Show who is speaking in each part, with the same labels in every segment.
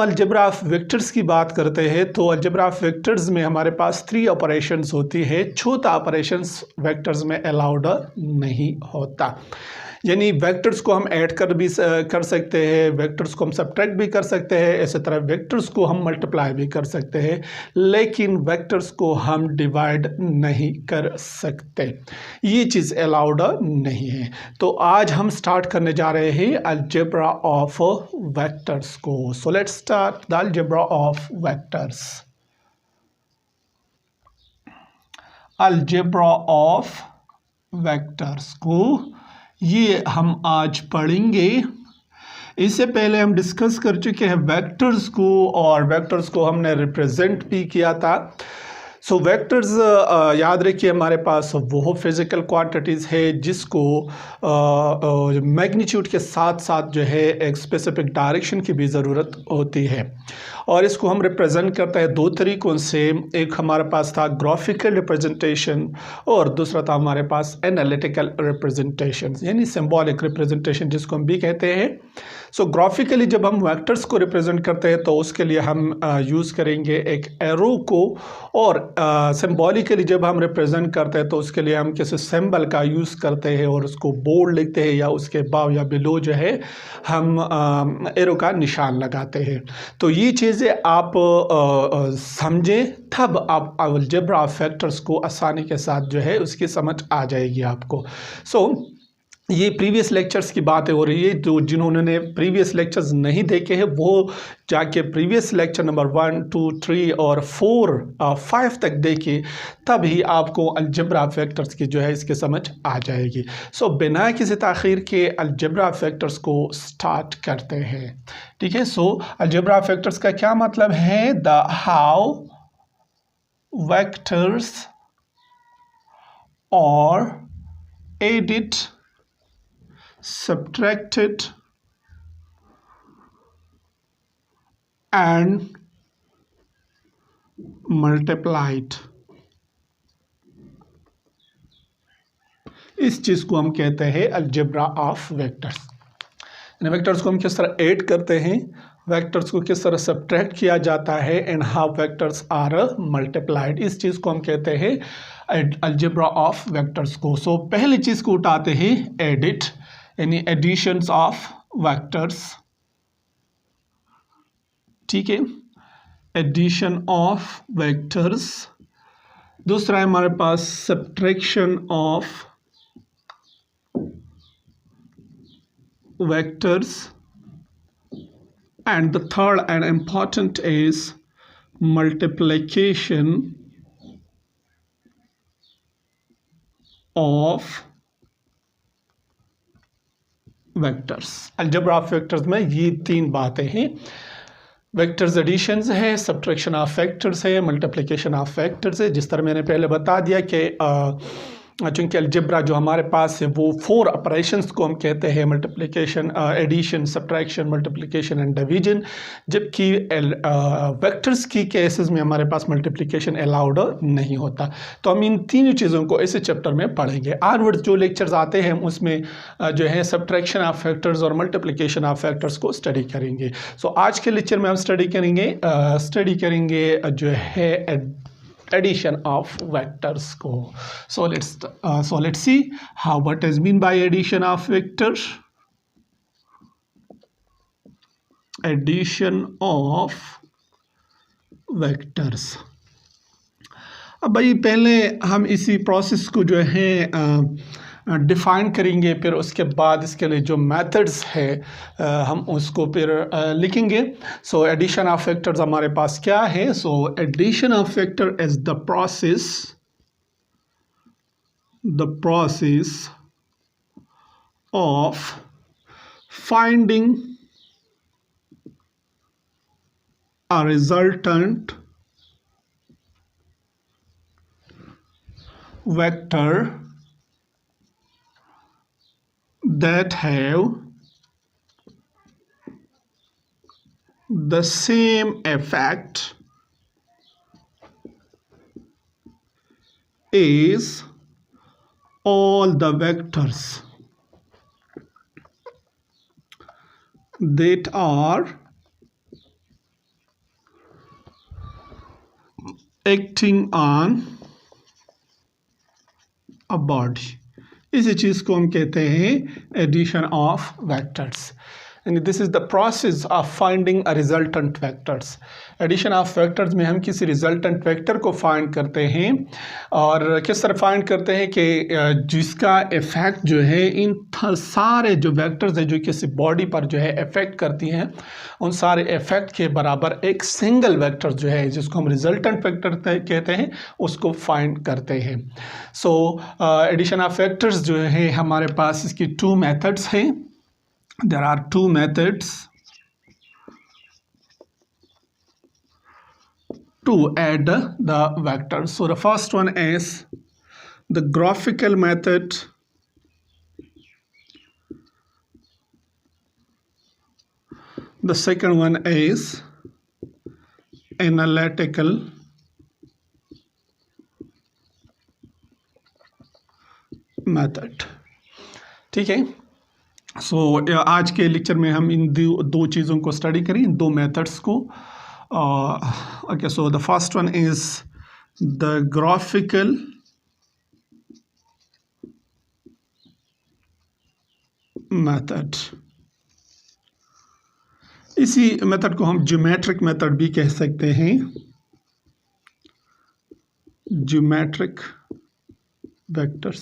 Speaker 1: Algebra of vectors की बात करते हैं तो अलजेब्रा ऑफ वेक्टर्स में हमारे पास 3 ऑपरेशंस होती है। चौथा ऑपरेशंस वेक्टर्स में अलाउड नहीं होता। यानी वेक्टर्स को हम ऐड कर सकते हैं, वेक्टर्स को हम सब्ट्रैक्ट भी कर सकते हैं, इसी तरह वेक्टर्स को हम मल्टीप्लाई भी कर सकते हैं, लेकिन वेक्टर्स को हम डिवाइड नहीं कर सकते। ये चीज़ अलाउड नहीं है। तो आज हम स्टार्ट करने जा रहे हैं अलजेब्रा ऑफ वेक्टर्स को। So let's start the algebra of vectors. Algebra of vectors को ये हम आज पढ़ेंगे। इससे पहले हम डिस्कस कर चुके हैं वेक्टर्स को, और वेक्टर्स को हमने रिप्रेजेंट भी किया था। सो वेक्टर्स याद रखिए हमारे पास वो फिजिकल क्वांटिटीज़ है जिसको मैग्नीट्यूड के साथ साथ जो है एक स्पेसिफिक डायरेक्शन की भी ज़रूरत होती है, और इसको हम रिप्रेजेंट करते हैं 2 तरीक़ों से। एक हमारे पास था ग्राफिकल रिप्रेजेंटेशन और दूसरा था हमारे पास एनालिटिकल रिप्रेजेंटेशन, यानी सिंबॉलिक रिप्रेजेंटेशन जिसको हम भी कहते हैं। सो ग्राफिकली जब हम वेक्टर्स को रिप्रेजेंट करते हैं तो उसके लिए हम यूज़ करेंगे एक एरो को, और सिंबॉलिकली जब हम रिप्रेजेंट करते हैं तो उसके लिए हम किसी सिंबल का यूज़ करते हैं और उसको बोल्ड लिखते हैं, या उसके अबाव या बिलो जो है हम एरो का निशान लगाते हैं। तो ये चीज़ें आप समझें, तब आप अलजेब्रा ऑफ वेक्टर्स को आसानी के साथ जो है उसकी समझ आ जाएगी आपको। सो ये प्रीवियस लेक्चर्स की बातें हो रही है। जो जिन्होंने प्रीवियस लेक्चर्स नहीं देखे हैं वो जाके प्रीवियस लेक्चर नंबर 1, 2, 3 और 4, 5 तक देखिए, तभी आपको अलजेब्रा ऑफ वेक्टर्स की जो है इसकी समझ आ जाएगी। सो बिना किसी ताख़ीर के अलजेब्रा ऑफ वेक्टर्स को स्टार्ट करते हैं। ठीक है। सो अलजेब्रा ऑफ वेक्टर्स का क्या मतलब है? द हाउ वेक्टर्स और एडिट, subtracted and multiplied, इस चीज को हम कहते हैं अलजेब्रा ऑफ वेक्टर्स। वेक्टर्स को हम किस तरह ऐड करते हैं, वेक्टर्स को किस तरह सब्ट्रैक्ट किया जाता है, and how vectors are multiplied, इस चीज को हम कहते हैं अलजेब्रा ऑफ वेक्टर्स को। सो पहली चीज को उठाते हैं एडिट, यानी एडिशंस ऑफ वेक्टर्स। ठीक है, एडिशन ऑफ वेक्टर्स। दूसरा है हमारे पास subtraction of vectors, and the third and important is multiplication of vectors. Algebra of vectors में ये 3 बातें हैं। वेक्टर्स एडिशंस है, सब्ट्रैक्शन ऑफ वेक्टर्स है, मल्टीप्लिकेशन ऑफ वेक्टर्स है। जिस तरह मैंने पहले बता दिया कि चूँकि अलजेब्रा जो हमारे पास है वो 4 ऑपरेशंस को हम कहते हैं, multiplication, addition, subtraction, multiplication and division, जबकि वेक्टर्स की केसेस में हमारे पास मल्टीप्लिकेशन अलाउड नहीं होता। तो हम इन तीनों चीज़ों को इस चैप्टर में पढ़ेंगे। आरवर्ड जो लेक्चर्स आते हैं उसमें जो है सब्ट्रैक्शन ऑफ वेक्टर्स और मल्टीप्लिकेशन ऑफ वेक्टर्स को स्टडी करेंगे। सो आज के लेक्चर में हम स्टडी करेंगे जो है addition of vectors को। So let's see how what is mean by addition of vectors. Addition of vectors। अब भाई पहले हम इसी प्रोसेस को जो है डिफ़ाइन करेंगे, फिर उसके बाद इसके लिए जो मेथड्स है हम उसको फिर लिखेंगे। सो एडिशन ऑफ वेक्टर्स हमारे पास क्या है? So addition of vector is the process of finding a resultant vector that have the same effect as all the vectors that are acting on a body, इसी चीज़ को हम कहते हैं एडिशन ऑफ वेक्टर्स। यानी this is the process of finding a resultant vectors. Addition of vectors में हम किसी रिजल्टेंट वेक्टर को फाइंड करते हैं, और किस तरह फाइंड करते हैं कि जिसका इफेक्ट जो है इन सारे जो वेक्टर्स हैं जो किसी बॉडी पर जो है इफेक्ट करती हैं, उन सारे इफेक्ट के बराबर एक सिंगल वेक्टर जो है जिसको हम रिजल्टेंट वेक्टर कहते हैं उसको फाइंड करते हैं। सो एडिशन ऑफ वेक्टर्स जो है हमारे पास इसकी टू मेथड्स हैं। There are two methods to add the vectors. So the first one is the graphical method. The second one is analytical method. ठीक है। सो आज के लेक्चर में हम इन दो चीज़ों को स्टडी करें, इन दो मेथड्स को। Okay, so the first one is the graphical method. इसी मेथड को हम ज्योमेट्रिक मेथड भी कह सकते हैं। Geometric vectors.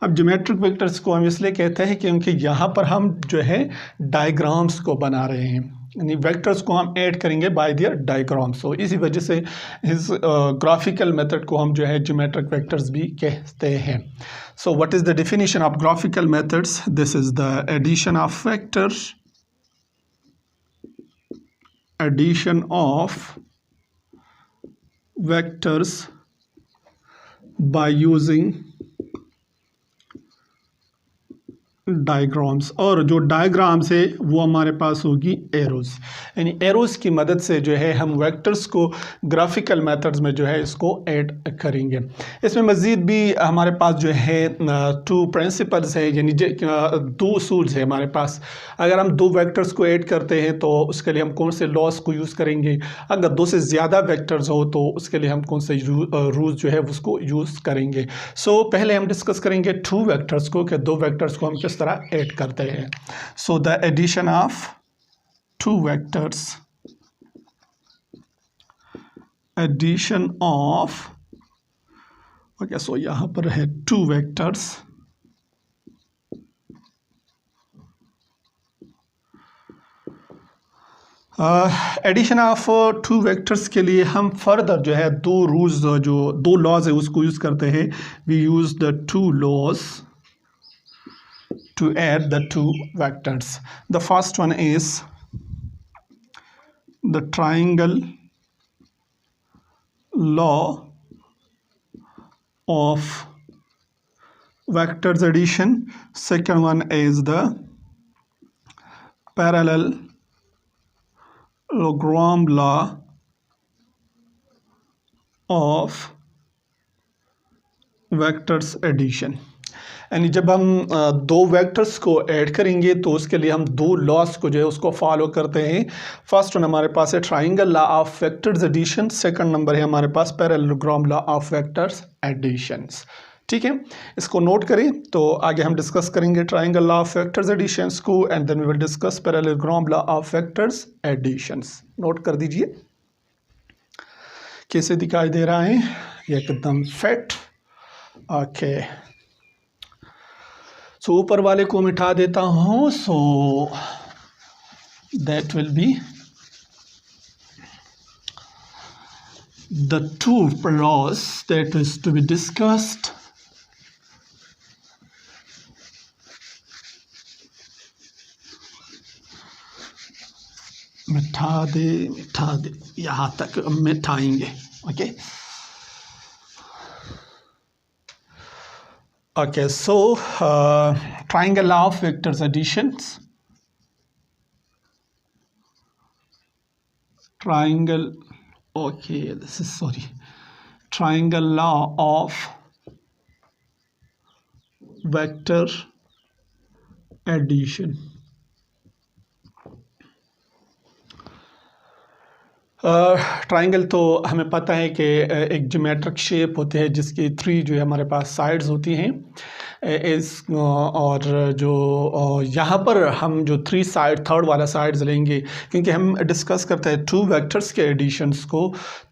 Speaker 1: अब ज्योमेट्रिक वेक्टर्स को हम इसलिए कहते हैं क्योंकि यहाँ पर हम जो है डायग्राम्स को बना रहे हैं, यानी वेक्टर्स को हम ऐड करेंगे बाय दियर डायग्राम्स। सो इसी वजह से इस ग्राफिकल मेथड को हम जो है ज्योमेट्रिक वेक्टर्स भी कहते हैं। So what is the definition of graphical methods? This is the addition of vectors, addition of vectors by using diagrams, और जो डायग्राम्स है वो हमारे पास होगी एरोज, यानी एरोज की मदद से जो है हम वेक्टर्स को ग्राफिकल मेथड्स में जो है इसको ऐड करेंगे। इसमें मज़ीद भी हमारे पास जो है टू प्रिंसिपल्स है, यानी दो सूल्स है हमारे पास। अगर हम दो वेक्टर्स को ऐड करते हैं तो उसके लिए हम कौन से लॉस को यूज़ करेंगे, अगर दो से ज़्यादा वेक्टर्स हो तो उसके लिए हम कौन से रूल्स जो है उसको यूज़ करेंगे। सो पहले हम डिस्कस करेंगे टू वेक्टर्स को, कि दो वेक्टर्स को हम किस तरह ऐड करते हैं। So the addition of two vectors, addition of, okay, so यहां पर है two vectors, addition of two vectors के लिए हम फर्दर जो है दो रूल्स, जो दो लॉज है उसको यूज करते हैं। We use the two laws to add the two vectors. The first one is the triangle law of vectors addition. Second one is the parallelogram law of vectors addition. यानी जब हम दो vectors को add करेंगे तो उसके लिए हम दो लॉस को जो है उसको फॉलो करते हैं। फर्स्ट वन हमारे पास है triangle law of vectors addition, second number है हमारे पास parallelogram law of vectors additions. ठीक है, इसको नोट करें तो आगे हम डिस्कस करेंगे triangle law of vectors additions को, and then we will discuss parallelogram law of vectors additions. Note कर दीजिए कैसे दिखाई दे रहा है, एकदम फिट। ओके, सो ऊपर वाले को मिटा देता हूँ। So that will be the two laws that is to be discussed. मिटा दे यहाँ तक मिटाएंगे। Okay, okay, so triangle law of vectors additions, triangle law of vector addition. Triangle तो हमें पता है कि एक ज्योमेट्रिक शेप होती है जिसकी 3 जो है हमारे पास साइड्स होती हैं इस और जो यहाँ पर हम जो 3 साइड थर्ड वाला साइड्स लेंगे क्योंकि हम डिस्कस करते हैं 2 वेक्टर्स के एडिशंस को।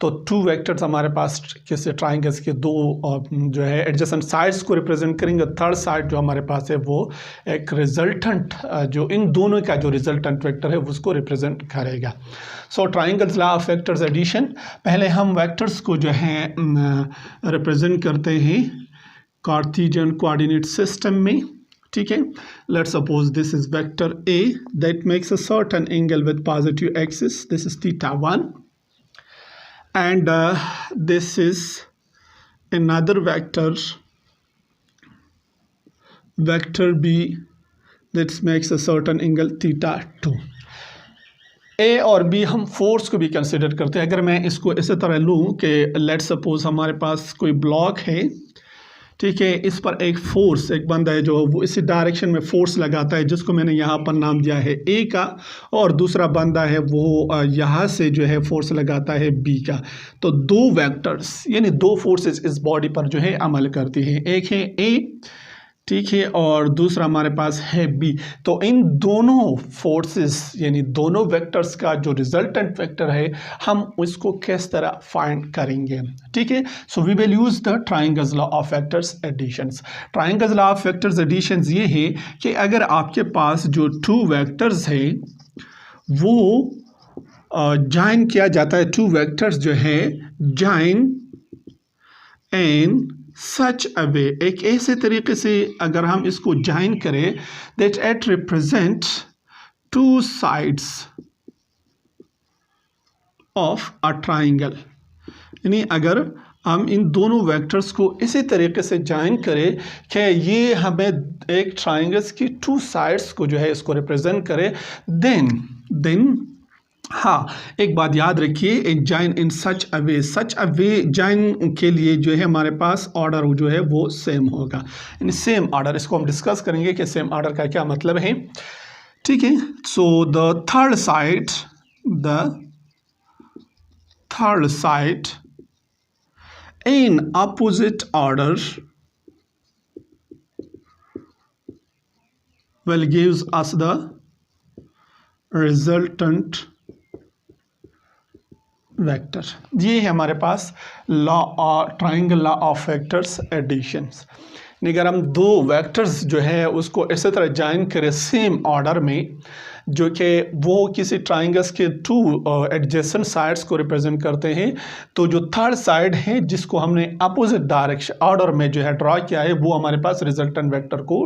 Speaker 1: तो 2 वेक्टर्स हमारे पास किसी ट्राइंगल्स के 2 जो है एडजेसेंट साइड्स को रिप्रेजेंट करेंगे। थर्ड साइड जो हमारे पास है वो एक रिजल्टेंट जो इन दोनों का जो रिजल्टेंट वेक्टर है उसको रिप्रेजेंट करेगा। So triangles law of vectors addition, पहले हम वेक्टर्स को जो है रिप्रेजेंट करते हैं कार्टेशियन कोऑर्डिनेट सिस्टम में। ठीक है, let's suppose this is vector A that makes a certain angle with positive axis, this is θ1 and this is another vector b that makes a certain angle θ2। A और B हम force को भी consider करते हैं। अगर मैं इसको इस तरह लूँ कि लेट सपोज हमारे पास कोई ब्लॉक है, ठीक है, इस पर एक फोर्स, एक बंदा है जो वो इसी डायरेक्शन में फोर्स लगाता है जिसको मैंने यहाँ पर नाम दिया है ए का, और दूसरा बंदा है वो यहाँ से जो है फोर्स लगाता है बी का। तो 2 वेक्टर्स यानी 2 फोर्सेस इस बॉडी पर जो है अमल करती है, एक है ए, ठीक है, और दूसरा हमारे पास है बी। तो इन दोनों फोर्सेस यानी दोनों वेक्टर्स का जो रिजल्टेंट वेक्टर है हम उसको किस तरह फाइंड करेंगे। ठीक है, so we will use the triangles law of vectors additions. Triangles law of vectors additions ये है कि अगर आपके पास जो 2 वेक्टर्स है वो जॉइन किया जाता है, 2 वेक्टर्स जो है जॉइन इन सच अ वे, एक ऐसे तरीके से अगर हम इसको जॉइन करें that it represent 2 sides of a triangle, यानी अगर हम इन दोनों वेक्टर्स को इसी तरीके से जॉइन करें कि ये हमें एक ट्राइंगल्स की 2 साइड्स को जो है इसको रिप्रेजेंट करे, देन हाँ, एक बात याद रखिए, join in such a way join के लिए जो है हमारे पास ऑर्डर जो है वो सेम होगा, यानी सेम ऑर्डर। इसको हम डिस्कस करेंगे कि सेम ऑर्डर का क्या मतलब है। ठीक है, so the third side in opposite order will gives us the resultant vector. ये है हमारे पास लॉ और triangle law of vectors additions. अगर हम 2 वेक्टर्स जो है उसको इसी तरह जॉइन करें सेम ऑर्डर में, जो कि वो किसी ट्राइंगल्स के 2 एडजेसेंट साइड्स को रिप्रेजेंट करते हैं, तो जो थर्ड साइड है जिसको हमने अपोजिट डायरेक्शन ऑर्डर में जो है ड्रॉ किया है वो हमारे पास रिजल्टेंट वेक्टर को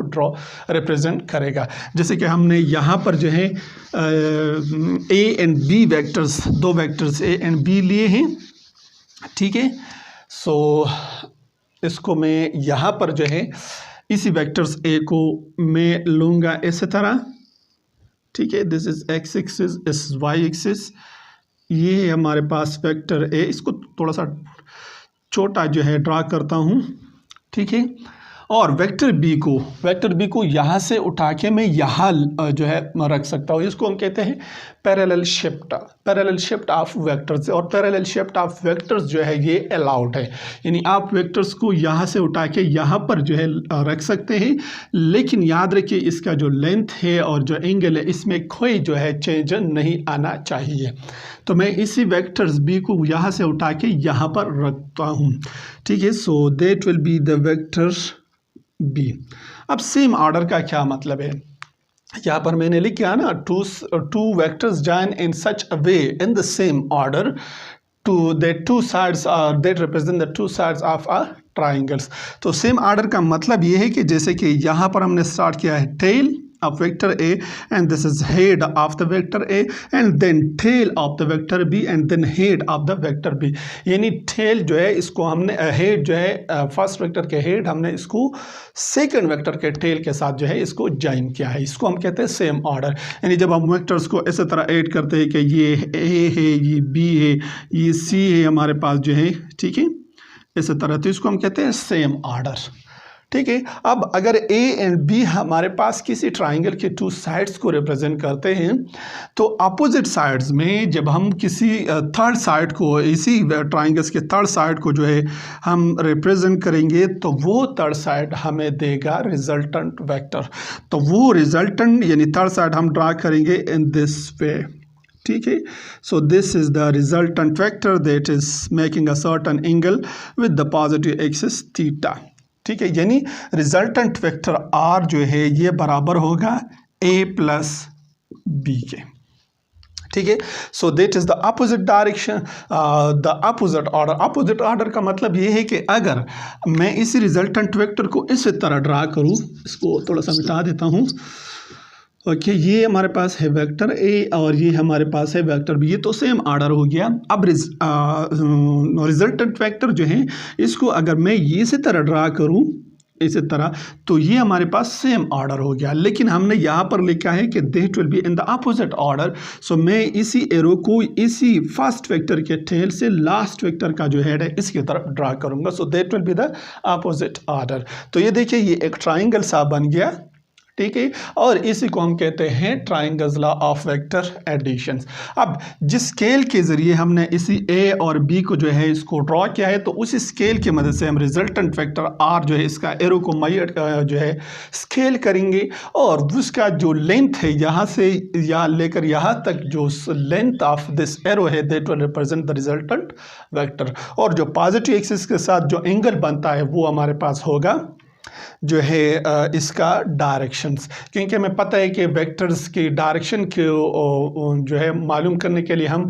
Speaker 1: रिप्रेजेंट करेगा। जैसे कि हमने यहाँ पर जो है A and B vectors, 2 vectors A and B लिए हैं। ठीक है, सो इसको मैं यहाँ पर जो है इसी वेक्टर्स ए को मैं लूँगा इस तरह। ठीक है, this is X axis, this is Y axis, ये है हमारे पास वेक्टर ए। इसको थोड़ा सा छोटा जो है ड्रा करता हूँ। ठीक है, और वेक्टर बी को यहाँ से उठा के मैं यहाँ जो है रख सकता हूँ। इसको हम कहते हैं पैरेलल शिफ्ट ऑफ वेक्टर्स, और पैरेलल शिफ्ट ऑफ वेक्टर्स जो है ये अलाउड है, यानी आप वेक्टर्स को यहाँ से उठा के यहाँ पर जो है रख सकते हैं, लेकिन याद रखिए इसका जो लेंथ है और जो एंगल है इसमें कोई जो है चेंज नहीं आना चाहिए। तो मैं इसी वेक्टर्स बी को यहाँ से उठा के यहाँ पर रखता हूँ। ठीक है, so that will be the vector B. अब सेम ऑर्डर का क्या मतलब है, यहाँ पर मैंने लिखा ना two vectors join in such a way in the same order to that 2 sides are that represent the 2 sides of a triangles. तो सेम ऑर्डर का मतलब ये है कि जैसे कि यहाँ पर हमने स्टार्ट किया है tell of vector A and this is head of the vector A and then tail of the vector B and then head of the vector B। यानी tail जो है इसको हमने head जो है फर्स्ट वेक्टर के head हमने इसको सेकंड वेक्टर के tail के साथ जो है इसको ज्वाइन किया है। इसको हम कहते हैं सेम ऑर्डर। यानी जब हम वेक्टर्स को इस तरह ऐड करते हैं कि ये A है, ये B है, ये C है हमारे पास जो है, ठीक है, इस तरह, तो इसको हम कहते हैं सेम ऑर्डर। ठीक है। अब अगर ए एंड बी हमारे पास किसी ट्राइंगल के टू साइड्स को रिप्रेजेंट करते हैं, तो अपोजिट साइड्स में जब हम किसी थर्ड साइड को, इसी ट्राइंगल्स के थर्ड साइड को जो है हम रिप्रेजेंट करेंगे, तो वो थर्ड साइड हमें देगा रिजल्टेंट वेक्टर। तो वो रिजल्टेंट यानी थर्ड साइड हम ड्रा करेंगे इन दिस वे, ठीक है। So this is the resultant vector that is making a certain angle with the positive axis theta, ठीक है। यानी रिजल्टेंट वेक्टर आर जो है ये बराबर होगा ए प्लस बी के, ठीक है। So that is the opposite direction, the opposite order. Opposite order का मतलब ये है कि अगर मैं इस रिजल्टेंट वेक्टर को इस तरह ड्रा करूं, इसको थोड़ा सा मिटा देता हूं, ओके, ये हमारे पास है वेक्टर ए और ये हमारे पास है वेक्टर बी, ये तो सेम ऑर्डर हो गया। अब रिजल्टेंट वेक्टर जो है इसको अगर मैं ये इसी तरह ड्रा करूं, इसी तरह, तो ये हमारे पास सेम ऑर्डर हो गया। लेकिन हमने यहाँ पर लिखा है कि that will be in the opposite order. So मैं इसी एरो को इसी फर्स्ट वेक्टर के टेल से लास्ट वेक्टर का जो हेड है इसकी तरफ ड्रा करूंगा। So that will be the opposite order. तो ये देखिए ये एक ट्राइंगल सा बन गया, ठीक है। और इसी को हम कहते हैं triangles law of vector addition. अब जिस स्केल के ज़रिए हमने इसी ए और बी को जो है इसको ड्रॉ किया है, तो उसी स्केल की मदद से हम रिजल्टेंट वेक्टर आर जो है इसका एरो को मेजर जो है स्केल करेंगे, और उसका जो लेंथ है यहाँ से यहाँ लेकर यहाँ तक जो लेंथ ऑफ दिस एरो है that will represent the resultant vector. और जो पॉजिटिव एक्सिस के साथ जो एंगल बनता है वो हमारे पास होगा जो है इसका डायरेक्शंस, क्योंकि हमें पता है कि वेक्टर्स की डायरेक्शन को जो है मालूम करने के लिए हम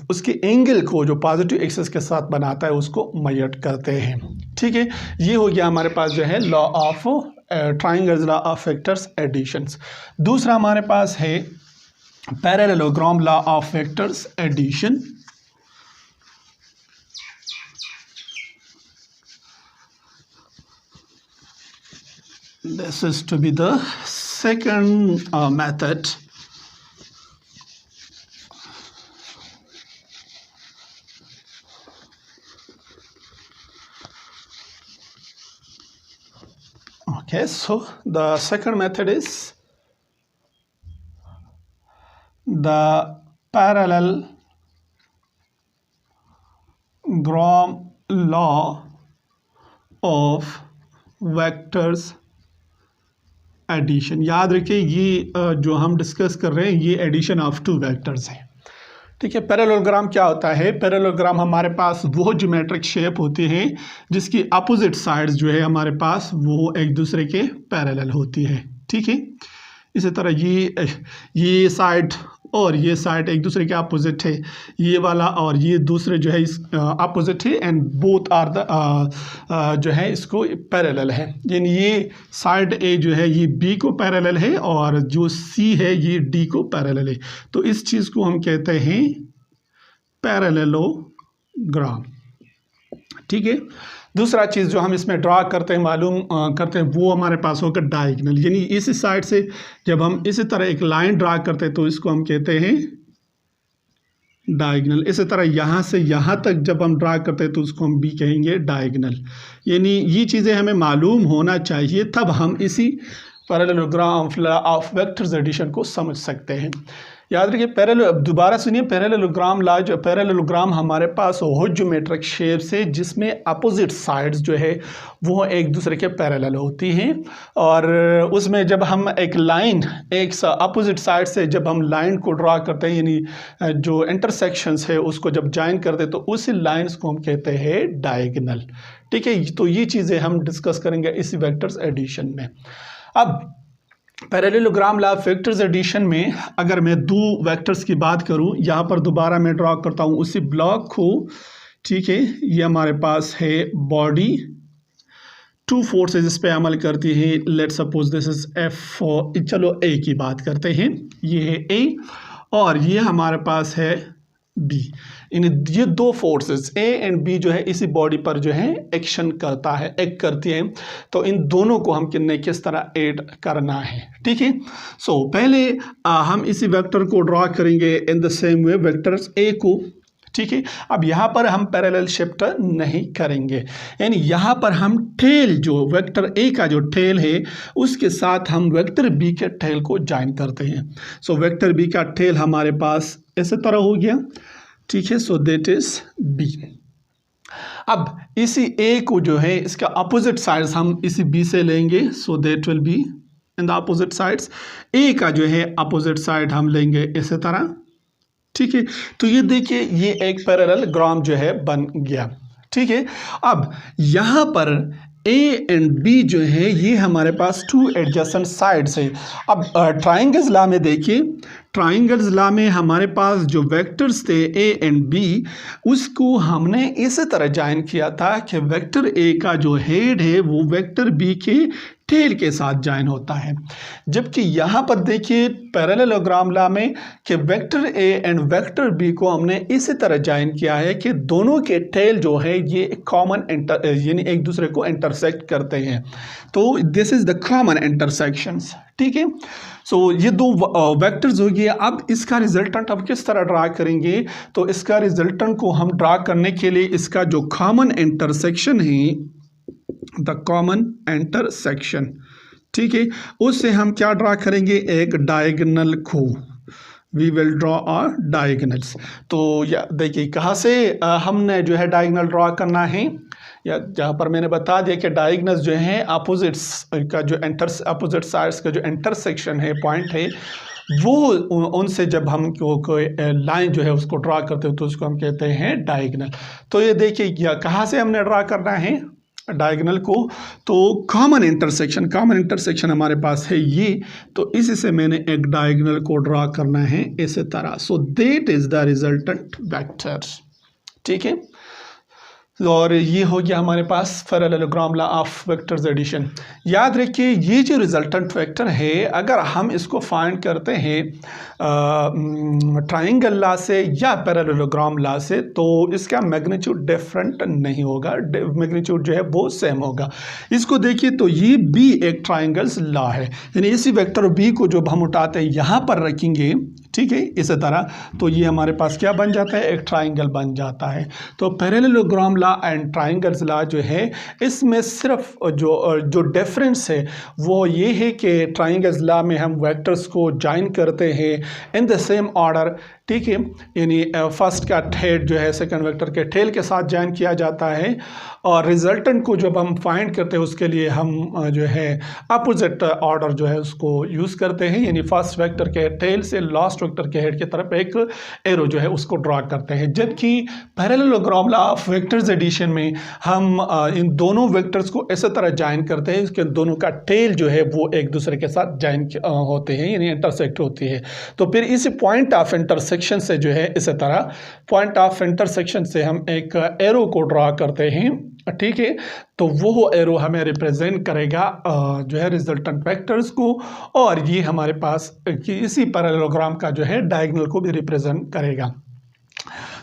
Speaker 1: उसके एंगल को जो पॉजिटिव एक्सिस के साथ बनाता है उसको मेजर करते हैं, ठीक है। ये हो गया हमारे पास जो है law of triangles law of vectors additions. दूसरा हमारे पास है parallelogram law of vectors addition. This is to be the second method. Okay, so the second method is the parallelogram law of vectors addition. याद रखिए ये जो हम discuss कर रहे हैं ये एडिशन ऑफ टू वेक्टर्स है, ठीक है। पैरेललोग्राम क्या होता है? पैरेललोग्राम हमारे पास वो ज्योमेट्रिक शेप होती है जिसकी अपोजिट साइड्स जो है हमारे पास वो एक दूसरे के पैरेलल होती है, ठीक है। इसी तरह ये साइड और ये साइड एक दूसरे के अपोजिट है, ये वाला और ये दूसरे जो है इस अपोजिट है, एंड बोथ आर द जो है इसको पैरेलल है। यानी ये साइड ए जो है ये बी को पैरेलल है और जो सी है ये डी को पैरेलल है। तो इस चीज़ को हम कहते हैं पैरेललोग्राम, ठीक है। दूसरा चीज़ जो हम इसमें ड्रा करते हैं मालूम करते हैं वो हमारे पास होगा डायगनल। यानी इस साइड से जब हम इसी तरह एक लाइन ड्रा करते हैं तो इसको हम कहते हैं डायगनल। इसी तरह यहाँ से यहाँ तक जब हम ड्रा करते हैं तो उसको हम भी कहेंगे डायगनल। यानी ये चीज़ें हमें मालूम होना चाहिए, तब हम इसी पैरेललोग्राम ऑफ वेक्टर्स एडिशन को समझ सकते हैं। याद रखिए दोबारा सुनिए, पैरेललोग्राम हमारे पास वो ज्योमेट्रिक शेप से जिसमें अपोजिट साइड्स जो है वो एक दूसरे के पैरेलल होती हैं, और उसमें जब हम एक लाइन एक अपोजिट साइड से जब हम लाइन को ड्रा करते हैं यानी जो इंटरसेक्शंस है उसको जब ज्वाइन करते हैं तो उसी लाइन्स को हम कहते हैं डायगोनल, ठीक है। तो ये चीज़ें हम डिस्कस करेंगे इसी वेक्टर्स एडिशन में। अब parallelogram law of vectors addition में अगर मैं दो वेक्टर्स की बात करूं, यहाँ पर दोबारा मैं ड्रॉ करता हूं उसी ब्लॉक को, ठीक है। ये हमारे पास है बॉडी, टू फोर्सेस इस पे अमल करती हैं। Let's suppose this is F4, चलो ए की बात करते हैं, ये है ए और ये हमारे पास है बी। इन ये दो फोर्सेस ए एंड बी जो है इसी बॉडी पर जो है एक्शन एक्ट करती है। तो इन दोनों को हम किस तरह ऐड करना है, ठीक है। सो पहले हम इसी वेक्टर को ड्रॉ करेंगे इन the same way, vectors A को, ठीक है। अब यहाँ पर हम पैरेलल शिफ्ट नहीं करेंगे, यानी यहाँ पर हम टेल जो वेक्टर ए का जो टेल है उसके साथ हम वेक्टर बी के टेल को ज्वाइन करते हैं। सो वेक्टर बी का टेल हमारे पास इस तरह हो गया, ठीक है। So that is B. अब इसी ए को जो है इसका अपोजिट साइड्स हम इसी बी से लेंगे, so that will be in the opposite sides. A का जो है अपोजिट साइड हम लेंगे इसी तरह, ठीक है। तो ये देखिए ये एक पैरेललोग्राम जो है बन गया, ठीक है। अब यहाँ पर ए एंड बी जो है ये हमारे पास टू एडजेसेंट साइड्स है। अब ट्राइंगल्स लॉ में देखिए, ट्राइंगल्स लॉ में हमारे पास जो वेक्टर्स थे ए एंड बी उसको हमने इसी तरह ज्वाइन किया था कि वेक्टर ए का जो हेड है वो वेक्टर बी के टेल के साथ ज्वाइन होता है। जबकि यहाँ पर देखिए पैरेललोग्राम लॉ में कि vector A and vector B को हमने इसी तरह ज्वाइन किया है कि दोनों के टेल जो है ये कॉमन यानी एक दूसरे को इंटरसेक्ट करते हैं। तो this is the common intersections, ठीक है। सो ये दो वेक्टर्स हो गए। अब इसका रिजल्टेंट अब किस तरह ड्रा करेंगे, तो इसका रिजल्टेंट को हम ड्रा करने के लिए इसका जो कॉमन इंटरसेक्शन है, द कॉमन इंटरसेक्शन, ठीक है, उससे हम क्या ड्रा करेंगे, एक डायगोनल को। We will draw a diagonals. तो या देखिए कहाँ से हमने जो है डायगोनल ड्रॉ करना है, या जहाँ पर मैंने बता दिया कि डायगोनल्स जो हैं अपोजिट्स का जो अपोजिट साइड्स का जो इंटरसेक्शन है, पॉइंट है, वो उनसे जब हम कोई लाइन जो है उसको ड्रा करते हो तो उसको हम कहते हैं डायगोनल। तो ये देखिए कहाँ से हमने ड्रा करना है डायगोनल को, तो कॉमन इंटरसेक्शन हमारे पास है ये, तो इसी से मैंने एक डायगोनल को ड्रा करना है इसी तरह। So that is the resultant vector, ठीक है। और ये हो गया हमारे पास parallelogram law of vectors addition. याद रखिए ये जो रिजल्टेंट वेक्टर है अगर हम इसको फाइंड करते हैं ट्राइंगल लॉ से या पैरेललोग्राम लॉ से, तो इसका मैग्नीट्यूड डिफरेंट नहीं होगा, मैग्नीट्यूड जो है वो सेम होगा। इसको देखिए तो ये भी एक ट्राइंगल्स लॉ है, यानी इसी वेक्टर बी को जब हम उठाते हैं यहाँ पर रखेंगे, ठीक है, इसी तरह, तो ये हमारे पास क्या बन जाता है, एक ट्राइंगल बन जाता है। तो parallelogram law and triangles law जो है इसमें सिर्फ जो डिफरेंस है वो ये है कि ट्राइंगल्स लॉ में हम वेक्टर्स को ज्वाइन करते हैं इन द सेम ऑर्डर, ठीक है, यानी फर्स्ट का हेड जो है सेकंड वेक्टर के टेल के साथ ज्वाइन किया जाता है, और रिजल्टेंट को जब हम फाइंड करते हैं उसके लिए हम जो है अपोजिट ऑर्डर जो है उसको यूज़ करते हैं, यानी फर्स्ट वेक्टर के टेल से लास्ट वेक्टर के हेड की तरफ एक एरो जो है उसको ड्रा करते हैं। जबकि parallelogram law of vectors addition में हम इन दोनों वेक्टर्स को इस तरह ज्वाइन करते हैं, इसके दोनों का टेल जो है वो एक दूसरे के साथ ज्वाइन होते हैं, यानी इंटरसेक्ट होती है। तो फिर इस पॉइंट ऑफ इंटरसेक्शन से जो है इस तरह पॉइंट ऑफ इंटरसेक्शन से हम एक एरो को ड्रा करते हैं, ठीक है। तो वो एरो हमें रिप्रेजेंट करेगा जो है रिजल्टेंट वेक्टर्स को, और ये हमारे पास इसी पैरेललोग्राम का जो है डायगोनल को भी रिप्रेजेंट करेगा।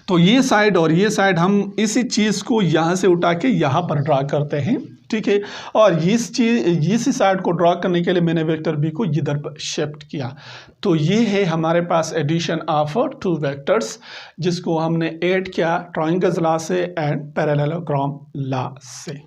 Speaker 1: तो ये साइड और ये साइड हम इसी चीज़ को यहाँ से उठा के यहाँ पर ड्रा करते हैं, ठीक है। और इसी साइड को ड्रा करने के लिए मैंने वेक्टर बी को इधर पर शिफ्ट किया। तो ये है हमारे पास एडिशन ऑफ टू वेक्टर्स जिसको हमने ऐड किया ट्राइंगल्स लॉ से एंड पैरेललोग्राम लॉ से।